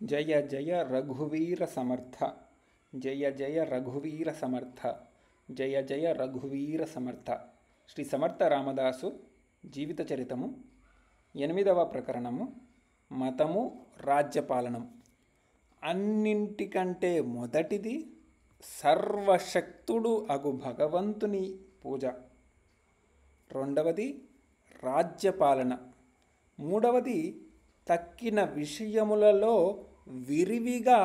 జయ జయ రఘువీర సమర్థ. జయ జయ రఘువీర సమర్థ. జయ జయ రఘువీర సమర్థ. శ్రీ సమర్థ రామదాసు జీవిత చరితము 8వ ప్రకరణము మతము రాజ్యపాలనం. అన్నింటికంటే మొదటిది సర్వశక్తుడు అగు భగవంతుని పూజ. రెండవది రాజ్యపాలన. మూడవది తక్కిన విషయములలో విరివిగా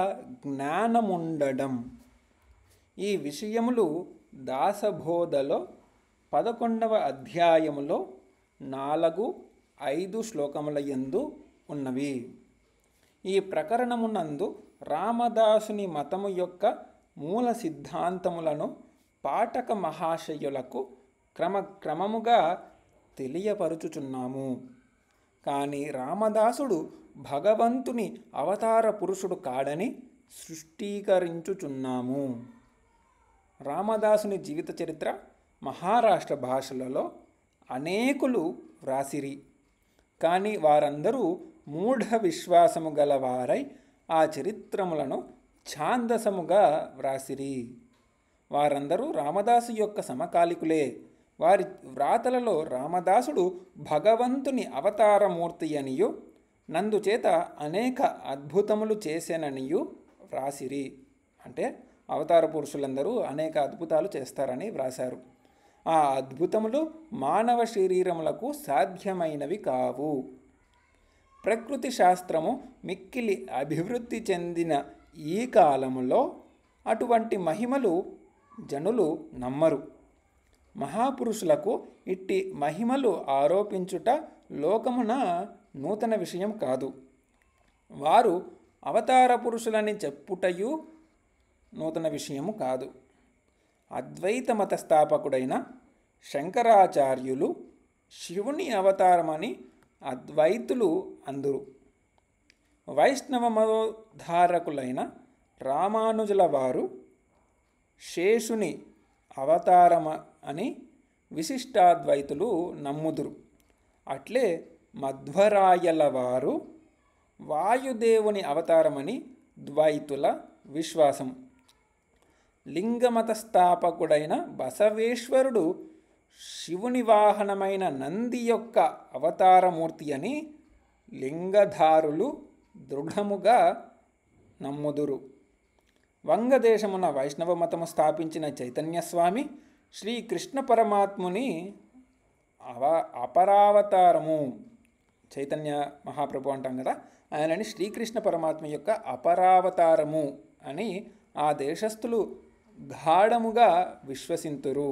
జ్ఞానముండడం. ఈ విషయములు దాసబోధలో 11వ అధ్యాయములో 4-5 శ్లోకముల యందు ఉన్నవి. ఈ ప్రకరణమునందు రామదాసుని మతము యొక్క మూల సిద్ధాంతములను పాఠక మహాశయులకు క్రమక్రమముగా తెలియపరుచుచున్నాము. కానీ రామదాసుడు భగవంతుని అవతార పురుషుడు కాడని సృష్టీకరించుచున్నాము. రామదాసుని జీవిత చరిత్ర మహారాష్ట్ర భాషలలో అనేకులు వ్రాసిరి. కానీ వారందరూ మూఢ విశ్వాసము గలవారై ఆ చరిత్రములను ఛాందసముగా వ్రాసిరి. వారందరూ రామదాసు యొక్క సమకాలికులే. వారి వ్రాతలలో రామదాసుడు భగవంతుని అవతారమూర్తి అనియు నందుచేత అనేక అద్భుతములు చేసేననియు వ్రాసిరి. అంటే అవతార పురుషులందరూ అనేక అద్భుతాలు చేస్తారని వ్రాశారు. ఆ అద్భుతములు మానవ శరీరములకు సాధ్యమైనవి కావు. ప్రకృతి శాస్త్రము మిక్కిలి అభివృద్ధి చెందిన ఈ కాలములో అటువంటి మహిమలు జనులు నమ్మరు. మహాపురుషులకు ఇట్టి మహిమలు ఆరోపించుట లోకమున నూతన విషయం కాదు. వారు అవతార పురుషులని చెప్పుటయు నూతన విషయము కాదు. అద్వైత మత స్థాపకుడైన శంకరాచార్యులు శివుని అవతారమని అద్వైతులు అందురు. వైష్ణవ మతోద్ధారకులైన రామానుజుల వారు శేషుని అవతారమ అని విశిష్టాద్వైతులు నమ్ముదురు. అట్లే మధ్వరాయల వారు వాయుదేవుని అవతారమని ద్వైతుల విశ్వాసం. లింగమత స్థాపకుడైన బసవేశ్వరుడు శివుని వాహనమైన నంది యొక్క అవతారమూర్తి అని లింగధారులు దృఢముగా నమ్ముదురు. వంగదేశమున వైష్ణవ మతము స్థాపించిన చైతన్యస్వామి శ్రీకృష్ణ పరమాత్ముని అపరావతారము. చైతన్య మహాప్రభు అంటాం కదా, ఆయనని శ్రీకృష్ణ పరమాత్మ యొక్క అపరావతారము అని ఆ దేశస్థులు గాఢముగా విశ్వసింతురు.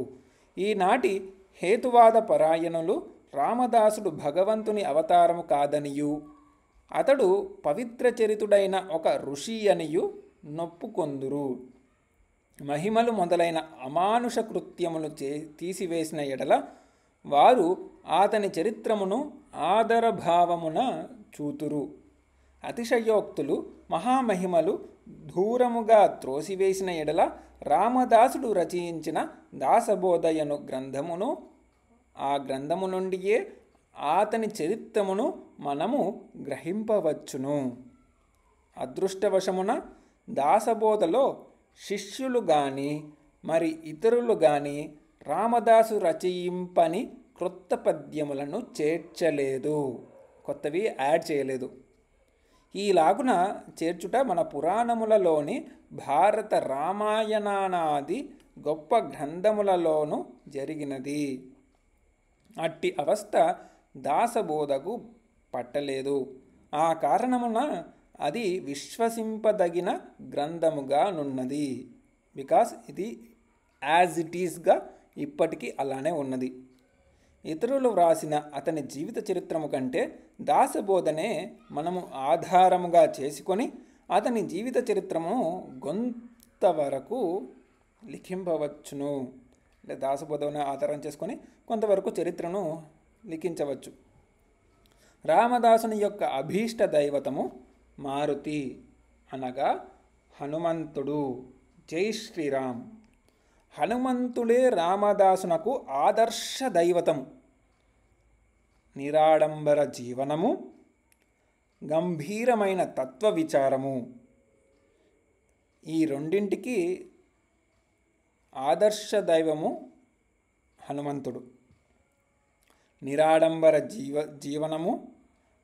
ఈనాటి హేతువాద పరాయణులు రామదాసుడు భగవంతుని అవతారము కాదనియు అతడు పవిత్ర చరితుడైన ఒక ఋషి అనియు నొప్పుకొందురు. మహిమలు మొదలైన అమానుష కృత్యములు తీసివేసిన ఎడల వారు అతని చరిత్రమును ఆదరభావమున చూతురు. అతిశయోక్తులు మహామహిమలు దూరముగా త్రోసివేసిన ఎడల రామదాసుడు రచించిన దాసబోధయను గ్రంథమును ఆ గ్రంథము నుండియే అతని చరిత్రమును మనము గ్రహింపవచ్చును. అదృష్టవశమున దాసబోధలో శిష్యులు గాని మరి ఇతరులు గాని రామదాసు రచయింపని క్రొత్త పద్యములను చేర్చలేదు, కొత్తవి యాడ్ చేయలేదు. ఈలాగున చేర్చుట మన పురాణములలోని భారత రామాయణానాది గొప్ప గ్రంథములలోనూ జరిగినది. అట్టి అవస్థ దాసబోధకు పట్టలేదు. ఆ కారణమున అది విశ్వసింపదగిన గ్రంథముగా నున్నది. బికాస్ ఇది యాజ్ ఇట్ ఈస్గా ఇప్పటికీ అలానే ఉన్నది. ఇతరులు వ్రాసిన అతని జీవిత చరిత్రము కంటే దాసబోధనే మనము ఆధారముగా చేసుకొని అతని జీవిత చరిత్రము కొంతవరకు లిఖింపవచ్చును. అంటే దాసబోధను ఆధారం చేసుకొని కొంతవరకు చరిత్రను లిఖించవచ్చు. రామదాసుని యొక్క అభీష్ట దైవతము మారుతి అనగా హనుమంతుడు. జై శ్రీరామ్. హనుమంతుడే రామదాసునకు ఆదర్శ దైవతము. నిరాడంబర జీవనము, గంభీరమైన తత్వ విచారము. ఈ రెండింటికి ఆదర్శ దైవము హనుమంతుడు. నిరాడంబర జీవనము,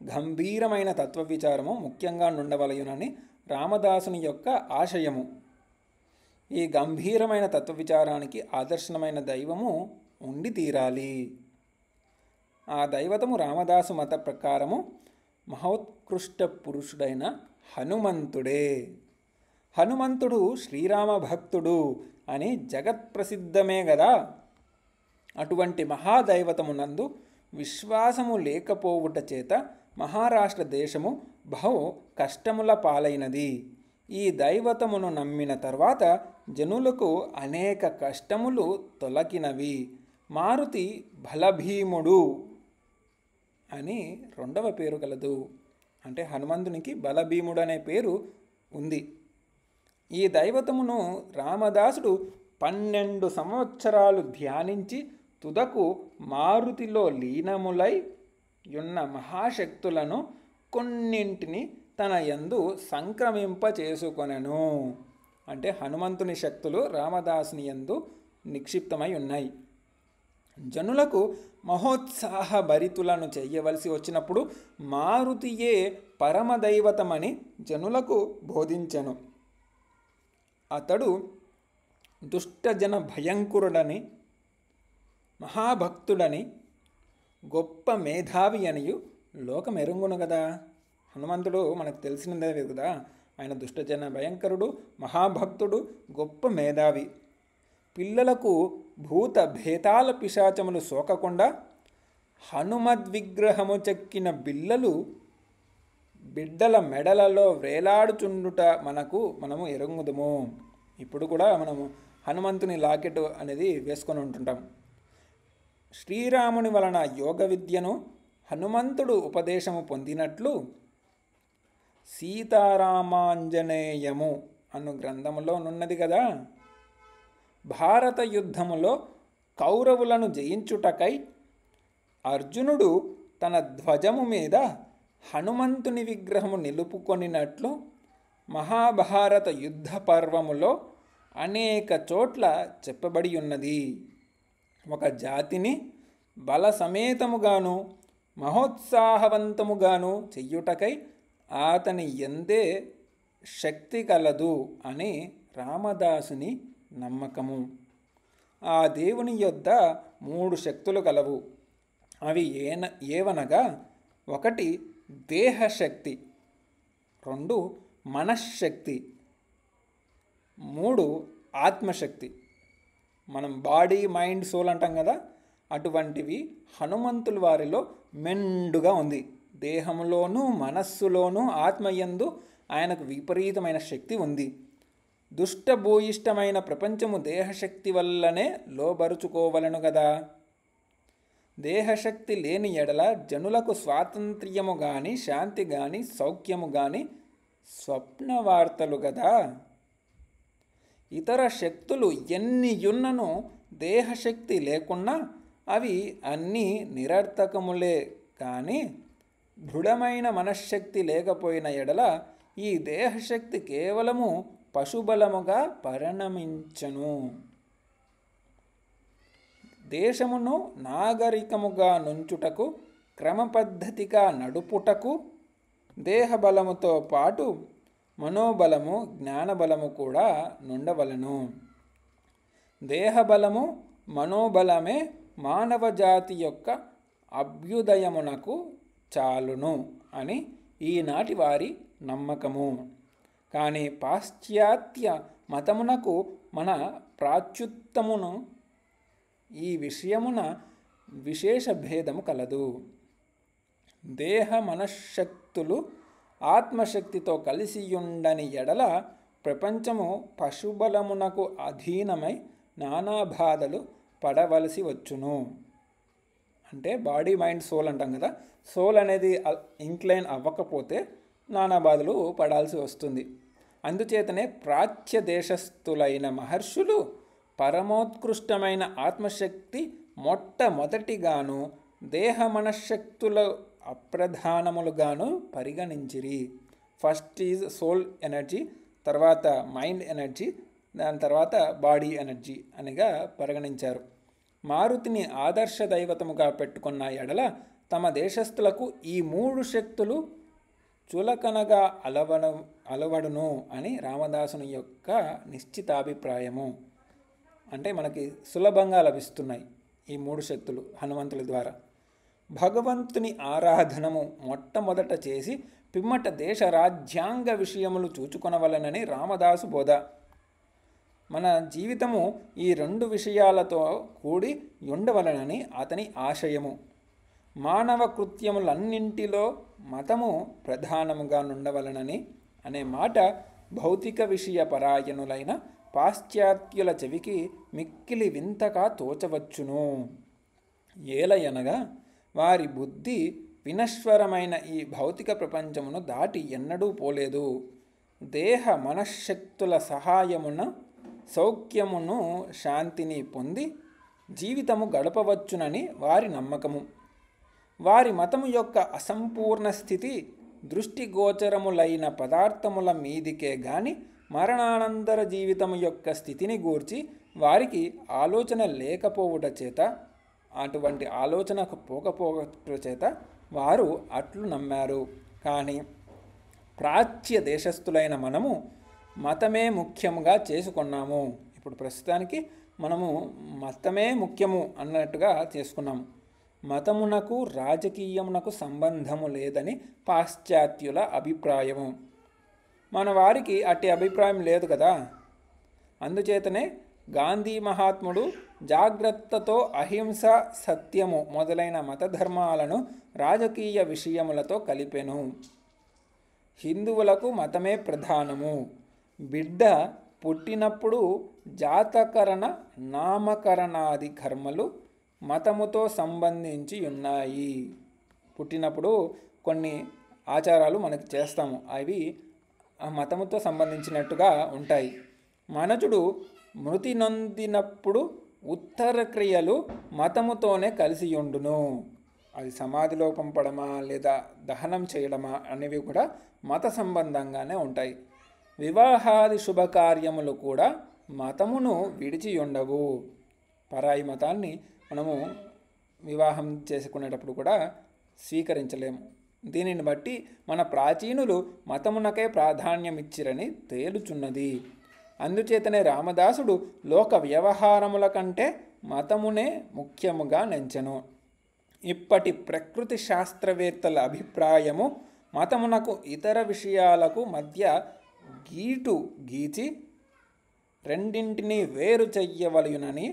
గంభీరమైన తత్వ విచారము ముఖ్యంగా నుండవలయునని రామదాసుని యొక్క ఆశయము. ఈ గంభీరమైన తత్వ విచారానికి ఆదర్శమైన దైవము ఉండి తీరాలి. ఆ దైవతము రామదాసు మత ప్రకారము మహోత్కృష్ట పురుషుడైన హనుమంతుడే. హనుమంతుడు శ్రీరామ భక్తుడు అని జగత్ప్రసిద్ధమే గదా. అటువంటి మహాదైవతమునందు విశ్వాసము లేకపోవుట చేత మహారాష్ట్ర దేశము బహు కష్టముల పాలైనది. ఈ దైవతమును నమ్మిన తర్వాత జనులకు అనేక కష్టములు తొలగినవి. మారుతి బలభీముడు అని రెండవ పేరు కలదు. అంటే హనుమంతునికి బలభీముడు అనే పేరు ఉంది. ఈ దైవతమును రామదాసుడు 12 సంవత్సరాలు ధ్యానించి తుదకు మారుతిలో లీనములై ఉన్న మహాశక్తులను కొన్నింటిని తన యందు సంక్రమింప చేసుకొనెను. అంటే హనుమంతుని శక్తులు రామదాసుని యందు నిక్షిప్తమై ఉన్నాయి. జనులకు మహోత్సాహ భరితులను చెయ్యవలసి వచ్చినప్పుడు మారుతియే పరమదైవతమని జనులకు బోధించెను. అతడు దుష్టజన భయంకరుడని, మహాభక్తుడని, గొప్ప మేధావి అనియు లోకమెరుంగును కదా. హనుమంతుడు మనకు తెలిసినదే కదా. ఆయన దుష్టజన భయంకరుడు, మహాభక్తుడు, గొప్ప మేధావి. పిల్లలకు భూత భేతాల పిశాచములు సోకకుండా హనుమద్విగ్రహము చెక్కిన బిల్లలు బిడ్డల మెడలలో వేలాడుచుండుట మనము ఎరుగుదుము. ఇప్పుడు కూడా మనము హనుమంతుని లాకెట్ అనేది వేసుకొని ఉంటుంటాం. శ్రీరాముని వలన యోగ విద్యను హనుమంతుడు ఉపదేశము పొందినట్లు సీతారామాంజనేయము అను గ్రంథములో నున్నది కదా. భారత యుద్ధములో కౌరవులను జయించుటకై అర్జునుడు తన ధ్వజము మీద హనుమంతుని విగ్రహము నిలుపుకొనినట్లు మహాభారత యుద్ధ పర్వములో అనేక చోట్ల చెప్పబడి ఉన్నది. ఒక జాతిని బల సమేతముగాను మహోత్సాహవంతముగాను చెయ్యుటకై అతని ఎందే శక్తి కలదు అని రామదాసుని నమ్మకము. ఆ దేవుని యొద్ద 3 శక్తులు కలవు. అవి ఏవనగా 1 దేహశక్తి, 2 మనశ్శక్తి, 3 ఆత్మశక్తి. మనం బాడీ, మైండ్, సోల్ అంటాం కదా. అటువంటివి హనుమంతుల వారిలో మెండుగా ఉంది. దేహంలోనూ మనస్సులోనూ ఆత్మయందు ఆయనకు విపరీతమైన శక్తి ఉంది. దుష్టభూయిష్టమైన ప్రపంచము దేహశక్తి వల్లనే లోబరుచుకోవలను గదా. దేహశక్తి లేని ఎడల జనులకు స్వాతంత్ర్యము గాని, శాంతి గాని, సౌఖ్యము గాని స్వప్న వార్తలు గదా. ఇతర శక్తులు ఎన్నియున్నను దేహశక్తి లేకున్నా అవి అన్నీ నిరర్థకములే. కానీ దృఢమైన మనశ్శక్తి లేకపోయిన ఎడల ఈ దేహశక్తి కేవలము పశుబలముగా పరిణమించను. దేశమును నాగరికముగా నుంచుటకు, క్రమపద్ధతిగా నడుపుటకు దేహబలముతో పాటు మనోబలము, జ్ఞానబలము కూడా నుండవలను. దేహబలము, మనోబలమే మానవ జాతి యొక్క అభ్యుదయమునకు చాలును అని ఈనాటి వారి నమ్మకము. కానీ పాశ్చాత్య మతమునకు మన ప్రాచ్యుత్తమును ఈ విషయమున విశేష భేదము కలదు. దేహ మనశ్శక్తులు ఆత్మశక్తితో కలిసియుండని ఎడల ప్రపంచము పశుబలమునకు అధీనమై నానా బాధలు పడవలసి వచ్చును. అంటే బాడీ, మైండ్, సోల్ అంటాం కదా. సోల్ అనేది ఇంక్లైన్ అవ్వకపోతే నానా బాధలు పడాల్సి వస్తుంది. అందుచేతనే ప్రాచ్య దేశస్థులైన మహర్షులు పరమోత్కృష్టమైన ఆత్మశక్తి మొట్టమొదటిగాను దేహ మనశ్శక్తుల అప్రధానములుగాను పరిగణించిరి. ఫస్ట్ ఈజ్ సోల్ ఎనర్జీ, తర్వాత మైండ్ ఎనర్జీ, దాని తర్వాత బాడీ ఎనర్జీ అనిగా పరిగణించారు. మారుతిని ఆదర్శ దైవతముగా పెట్టుకున్న ఎడల తమ దేశస్థులకు ఈ 3 శక్తులు చులకనగా అలవడును అని రామదాసుని యొక్క నిశ్చితాభిప్రాయము. అంటే మనకి సులభంగా లభిస్తున్నాయి ఈ 3 శక్తులు హనుమంతుడి ద్వారా. భగవంతుని ఆరాధనము మొట్టమొదట చేసి పిమ్మట దేశ రాజ్యాంగ విషయములు చూచుకొనవలనని రామదాసు బోధ. మన జీవితము ఈ 2 విషయాలతో కూడి ఉండవలనని అతని ఆశయము. మానవ కృత్యములన్నింటిలో మతము ప్రధానముగా నుండవలనని అనే మాట భౌతిక విషయ పరాయణులైన పాశ్చాత్యుల చెవికి మిక్కిలి వింతగా తోచవచ్చును. ఏలయనగా వారి బుద్ధి వినశ్వరమైన ఈ భౌతిక ప్రపంచమును దాటి ఎన్నడూ పోలేదు. దేహ మనశ్శక్తుల సహాయమున సౌఖ్యమును శాంతిని పొంది జీవితము గడపవచ్చునని వారి నమ్మకము. వారి మతము యొక్క అసంపూర్ణ స్థితి దృష్టిగోచరములైన పదార్థముల మీదికే గాని మరణానంతర జీవితము యొక్క స్థితిని గూర్చి వారికి ఆలోచన లేకపోవుట చేత, అటువంటి ఆలోచన పోకపోవట చేత వారు అట్లు నమ్మారు. కానీ ప్రాచ్య దేశస్థులైన మనము మతమే ముఖ్యముగా చేసుకున్నాము. ఇప్పుడు ప్రస్తుతానికి మనము మతమే ముఖ్యము అన్నట్టుగా చేసుకున్నాము. మతమునకు రాజకీయమునకు సంబంధము లేదని పాశ్చాత్యుల అభిప్రాయము. మన వారికి అట్టి అభిప్రాయం లేదు కదా. అందుచేతనే గాంధీ మహాత్ముడు జాగ్రత్తతో అహింస, సత్యము మొదలైన మతధర్మాలను రాజకీయ విషయములతో కలిపెను. హిందువులకు మతమే ప్రధానము. బిడ్డ పుట్టినప్పుడు జాతకరణ, నామకరణాది కర్మలు మతముతో సంబంధించి ఉన్నాయి. పుట్టినప్పుడు కొన్ని ఆచారాలు మనకి చేస్తాము, అవి మతముతో సంబంధించినట్టుగా ఉంటాయి. మనుజుడు మృతి నొందినప్పుడు ఉత్తర క్రియలు మతముతోనే కలిసి ఉండును. అది సమాధిలో పంపడమా లేదా దహనం చేయడమా అనేవి కూడా మత సంబంధంగానే ఉంటాయి. వివాహాది శుభకార్యములు కూడా మతమును విడిచి ఉండవు. పరాయి మతాన్ని మనము వివాహం చేసుకునేటప్పుడు కూడా స్వీకరించలేము. దీనిని బట్టి మన ప్రాచీనులు మతమునకే ప్రాధాన్యమిచ్చిరని తేలుచున్నది. అందుచేతనే రామదాసుడు లోక వ్యవహారముల కంటే మతమునే ముఖ్యముగా నెంచెను. ఇప్పటి ప్రకృతి శాస్త్రవేత్తల అభిప్రాయము మతమునకు ఇతర విషయాలకు మధ్య గీటు గీచి రెండింటినీ వేరు చెయ్యవలయునని,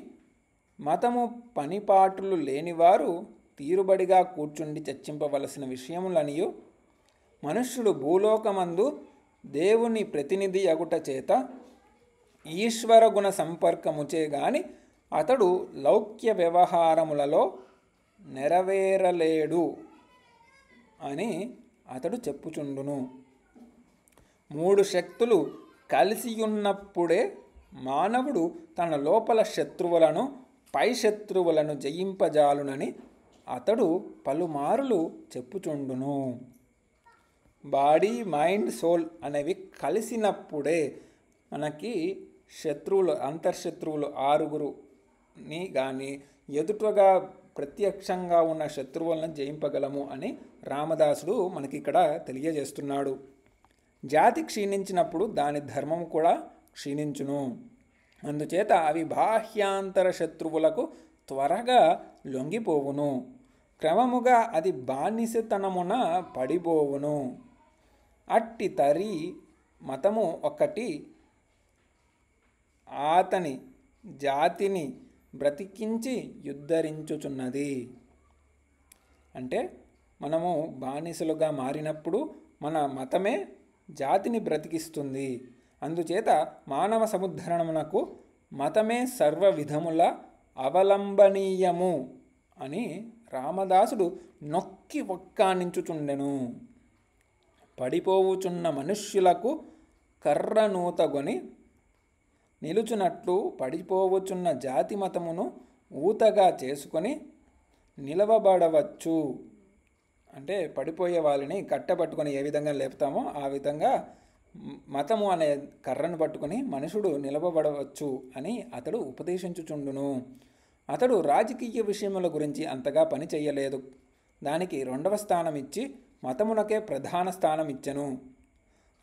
మతము పనిపాటులు లేనివారు తీరుబడిగా కూర్చుండి చర్చింపవలసిన విషయములనియు, మనుష్యుడు భూలోకమందు దేవుని ప్రతినిధి అగుట చేత ఈశ్వర గుణ సంపర్కముచే గాని అతడు లౌక్య వ్యవహారములలో నెరవేరలేడు అని అతడు చెప్పుచుండును. 3 శక్తులు కలిసియున్నప్పుడే మానవుడు తన లోపల శత్రువులను, పై శత్రువులను జయింపజాలునని అతడు పలుమారులు చెప్పుచుండును. బాడీ, మైండ్, సోల్ అనేవి కలిసినప్పుడే మనకి శత్రువులు, అంతర్శత్రువులు 6గురుని కానీ ఎదుటగా ప్రత్యక్షంగా ఉన్న శత్రువులను జయింపగలము అని రామదాసుడు మనకి ఇక్కడ తెలియజేస్తున్నాడు. జాతి క్షీణించినప్పుడు దాని ధర్మం కూడా క్షీణించును. అందుచేత అవి బాహ్యాంతర శత్రువులకు త్వరగా లొంగిపోవును. క్రమముగా అది బానిసతనమున పడిపోవును. అట్టి తరి మతము ఒకటి అతని జాతిని బ్రతికించి యుద్ధరించుచున్నది. అంటే మనము బానిసలుగా మారినప్పుడు మన మతమే జాతిని బ్రతికిస్తుంది. అందుచేత మానవ సముద్ధరణమునకు మతమే సర్వ విధముల అవలంబనీయము అని రామదాసుడు నొక్కి ఒక్కానించుచుండెను. పడిపోవుచున్న మనుష్యులకు కర్రనూతగొని నిలుచునట్లు పడిపోవచ్చున్న జాతి మతమును ఊతగా చేసుకొని నిలవబడవచ్చు అంటే పడిపోయే వాళ్ళని కట్టెపట్టుకొని ఏ విధంగా లేపుతామో ఆ విధంగా మతము అనే కర్రను పట్టుకొని మనుషుడు నిలబడవచ్చు అని అతడు ఉపదేశించుచుండును. అతడు రాజకీయ విషయముల గురించి అంతగా పని చేయలేదు. దానికి రెండవ స్థానం ఇచ్చి మతమునకే ప్రధాన స్థానం ఇచ్చెను.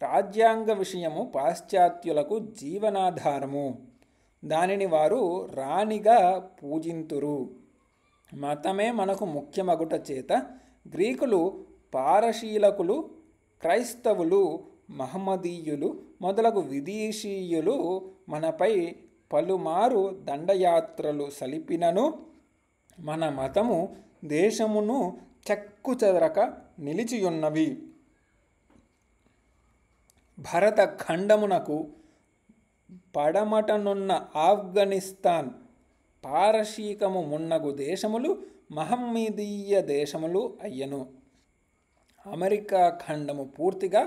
రాజ్యాంగ విషయము పాశ్చాత్యులకు జీవనాధారము. దానిని వారు రాణిగా పూజింతురు. మతమే మనకు ముఖ్యమగుట చేత గ్రీకులు, పారశీలకులు, క్రైస్తవులు, మహమ్మదీయులు మొదలగు విదేశీయులు మనపై పలుమారు దండయాత్రలు సలిపినను మన మతము దేశమును చెక్కుచెదరక నిలిచియున్నవి. భరత ఖండమునకు పడమటనున్న ఆఫ్ఘనిస్తాన్, పారశీకము మున్నగు దేశములు మహమ్మదీయ దేశములు అయ్యను. అమెరికా ఖండము పూర్తిగా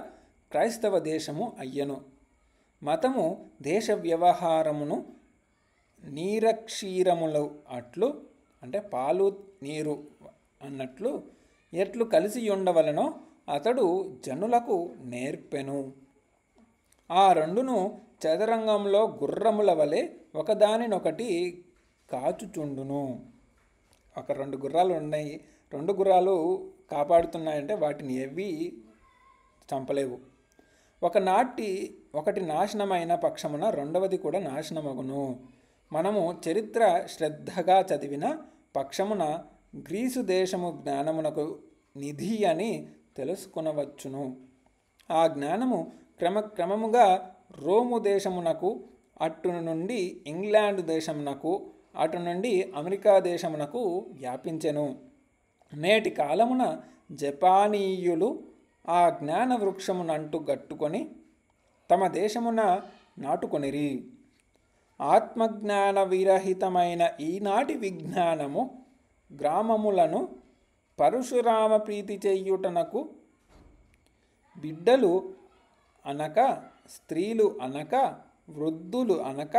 క్రైస్తవ దేశము అయ్యను. మతము దేశ వ్యవహారమును నీరక్షీరములు అట్లు, అంటే పాలు నీరు అన్నట్లు ఎట్లు కలిసి ఉండవలనో అతడు జనులకు నేర్పెను. ఆ రెండును చదరంగంలో గుర్రముల వలె ఒకదానినొకటి కాచుచుండును. ఒక రెండు గుర్రాలు ఉన్నాయి, రెండు గుర్రాలు కాపాడుతున్నాయంటే వాటిని ఏవి చంపలేవు. ఒకటి నాశనమైన పక్షమున రెండవది కూడా నాశనమగును. మనము చరిత్ర శ్రద్ధగా చదివిన పక్షమున గ్రీసు దేశము జ్ఞానమునకు నిధి అని తెలుసుకొనవచ్చును. ఆ జ్ఞానము క్రమక్రమముగా రోము దేశమునకు, అటు నుండి ఇంగ్లాండ్ దేశమునకు, అటు నుండి అమెరికా దేశమునకు వ్యాపించెను. నేటి కాలమున జపానీయులు ఆ జ్ఞాన వృక్షమునంటు గట్టుకొని తమ దేశమున నాటుకొనిరి. ఆత్మజ్ఞాన విరహితమైన ఈనాటి విజ్ఞానము గ్రామములను పరశురామ ప్రీతి చేయుటనకు, బిడ్డలు అనక, స్త్రీలు అనక, వృద్ధులు అనక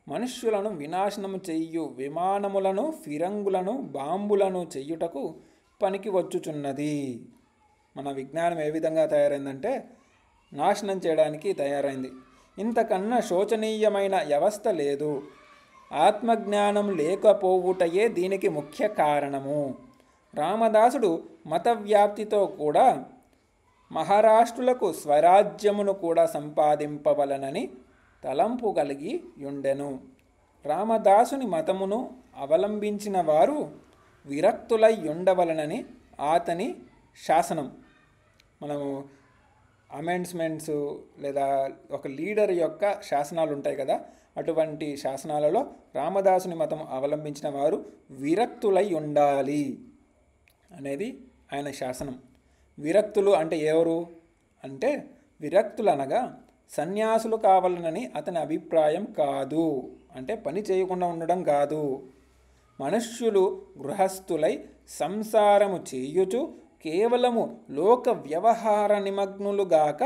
మనుష్యులను వినాశనము చెయ్యు విమానములను, ఫిరంగులను, బాంబులను చెయ్యుటకు పనికి వచ్చుచున్నది. మన విజ్ఞానం ఏ విధంగా తయారైందంటే నాశనం చేయడానికి తయారైంది. ఇంతకన్నా శోచనీయమైన వ్యవస్థ లేదు. ఆత్మజ్ఞానం లేకపోవుటయే దీనికి ముఖ్య కారణము. రామదాసుడు మత వ్యాప్తితో కూడా మహారాష్ట్రులకు స్వరాజ్యమును కూడా సంపాదింపవలనని తలంపు కలిగి యుండెను. రామదాసుని మతమును అవలంబించిన వారు విరక్తులై ఉండవలనని అతని శాసనం. మనము అమెండ్స్మెంట్స్ లేదా ఒక లీడర్ యొక్క శాసనాలు ఉంటాయి కదా, అటువంటి శాసనాలలో రామదాసుని మతం అవలంబించిన వారు విరక్తులై ఉండాలి అనేది ఆయన శాసనం. విరక్తులు అంటే ఎవరు అంటే, విరక్తులు అనగా సన్యాసులు కావాలనని అతని అభిప్రాయం కాదు. అంటే పని చేయకుండా ఉండడం కాదు. మనుష్యులు గృహస్థులై సంసారము చేయుచు కేవలము లోక వ్యవహార నిమగ్నులుగాక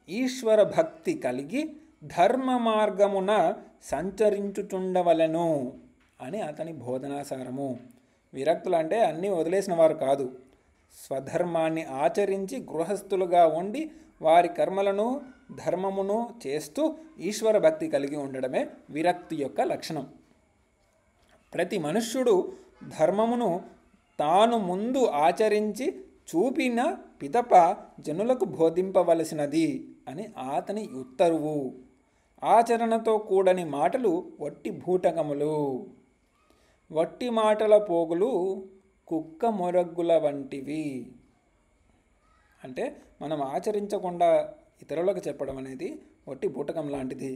ఈశ్వర భక్తి కలిగి ధర్మ మార్గమున సంచరించుచుండవలెను అని అతని బోధనాసారము. విరక్తులు అంటే అన్నీ వదిలేసిన వారు కాదు. స్వధర్మాన్ని ఆచరించి గృహస్థులుగా ఉండి వారి కర్మలను, ధర్మమును చేస్తూ ఈశ్వర భక్తి కలిగి ఉండడమే విరక్తి యొక్క లక్షణం. ప్రతి మనుష్యుడు ధర్మమును తాను ముందు ఆచరించి చూపిన పిదప జనులకు బోధింపవలసినది అని అతని ఉత్తర్వు. ఆచరణతో కూడని మాటలు వట్టి బూటకములు. వట్టి మాటల పోగులు కుక్క మొరగ్గుల వంటివి. అంటే మనం ఆచరించకుండా ఇతరులకు చెప్పడం అనేది వట్టి బూటకం లాంటిది.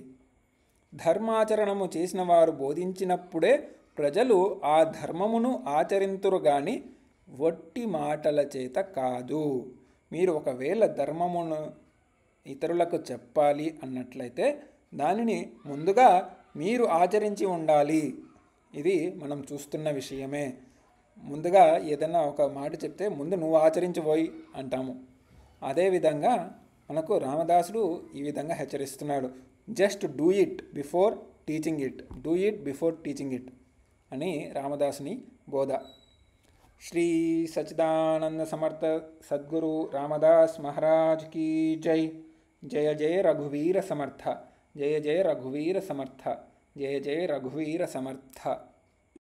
ధర్మాచరణము చేసిన వారు బోధించినప్పుడే ప్రజలు ఆ ధర్మమును ఆచరింతురు గాని వట్టి మాటల చేత కాదు. మీరు ఒకవేళ ధర్మమును ఇతరులకు చెప్పాలి అన్నట్లయితే దానిని ముందుగా మీరు ఆచరించి ఉండాలి. ఇది మనం చూస్తున్న విషయమే. ముందుగా ఏదైనా ఒక మాట చెప్తే ముందు నువ్వు ఆచరించబోయి అంటాము. అదేవిధంగా మనకు రామదాసుడు ఈ విధంగా హెచ్చరిస్తున్నాడు. Just do it before teaching it, do it before teaching it అని రామదాసుని బోధ. श्री सच्चिदानंद समर्थ सद्गुरु रामदास महाराज की जय। जय जय रघुवीर समर्थ। जय जय रघुवीर समर्थ। जय जय रघुवीर समर्थ।